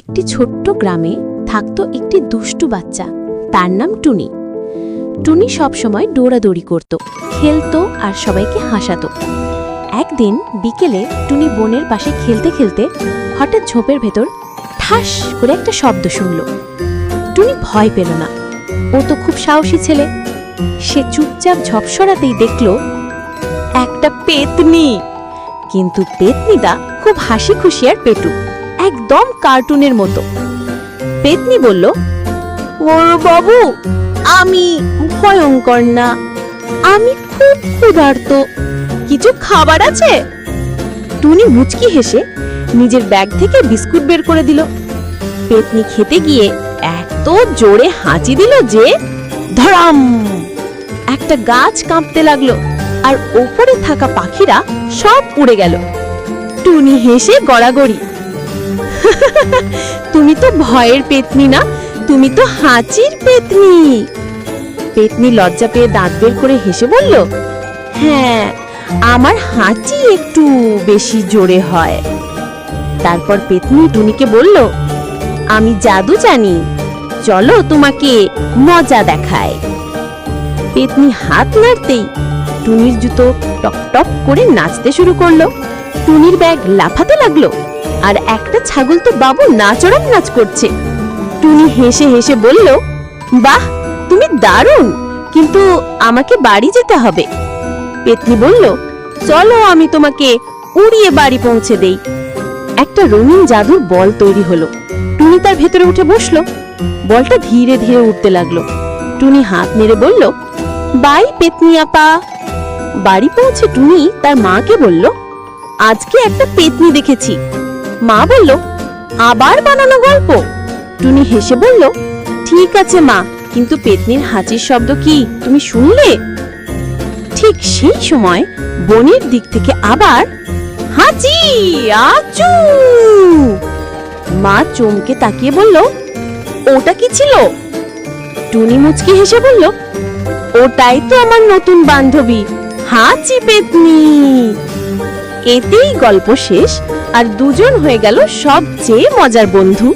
একটি ছোট্ট গ্রামে থাকত একটি দুষ্টু বাচ্চা। তার নাম টুনি। টুনি সবসময় দৌড়াদৌড়ি করত, খেলতো আর সবাইকে হাসাতো। একদিন বিকেলে টুনি বনের পাশে খেলতে খেলতে হঠাৎ ঝোপের ভেতর ঠাস করে একটা শব্দ শুনল। টুনি ভয় পেল না, ও তো খুব সাহসী ছেলে। সে চুপচাপ ঝোপ সরাতেই দেখল একটা পেতনি। কিন্তু পেতনিটা খুব হাসি খুশি আর পেটু, একদম কার্টুনের মতো। পেতনি বলল, ওর বাবু, আমি ভয়ঙ্কর না, আমি খুব ক্ষুধার্ত, কিছু খাবার আছে? টুনি মুচকি হেসে নিজের ব্যাগ থেকে বিস্কুট বের করে দিল। পেতনি খেতে গিয়ে এত জোরে হাঁচি দিল যে ধরাম একটা গাছ কাঁপতে লাগলো, আর ওপরে থাকা পাখিরা সব উড়ে গেল। টুনি হেসে গড়াগড়ি, তুমি তো ভয়ের পেতনি না, তুমি তো হাঁচির পেতনি। পেতনি লজ্জা পেয়ে দাঁত বের করে হেসে বলল, হ্যাঁ, আমার হাঁচি একটু বেশি জোরে হয়। তারপর পেতনি টুনিকে বলল, আমি জাদু জানি, চলো তোমাকে মজা দেখায়। পেতনি হাত নাড়তেই টুনির জুতো টক টক করে নাচতে শুরু করলো। টুনির ব্যাগ লাফাতে লাগলো, আর একটা ছাগল তো বাবু নাচড়াম নাচ করছে। টুনি হেসে হেসে বলল, বাহ, তুমি দারুণ, কিন্তু আমাকে বাড়ি যেতে হবে। পেতনি বলল, চলো আমি তোমাকে উড়িয়ে বাড়ি পৌঁছে দেই। একটা রঙিন জাদুর বল তৈরি হলো। টুনি তার ভেতরে উঠে বসলো। বলটা ধীরে ধীরে উঠতে লাগলো। টুনি হাত নেড়ে বলল, বাই পেতনি আপা। বাড়ি পৌঁছে টুনি তার মাকে বলল, আজকে একটা পেতনি দেখেছি। মা বলল, আবার বানানো গল্প? টুনি হেসে বলল, ঠিক আছে মা, কিন্তু পেতনির হাঁচির শব্দ কি তুমি শুনলে? ঠিক সেই সময় বনের দিক থেকে আবার হাঁচি, আচু। মা চমকে তাকিয়ে বলল, ওটা কি ছিল? টুনি মুচকি হেসে বলল, ওটাই তো আমার নতুন বান্ধবী হাঁচি পেতনি। এতেই গল্প শেষ, আর দুজন হয়ে গেল সবচেয়ে মজার বন্ধু।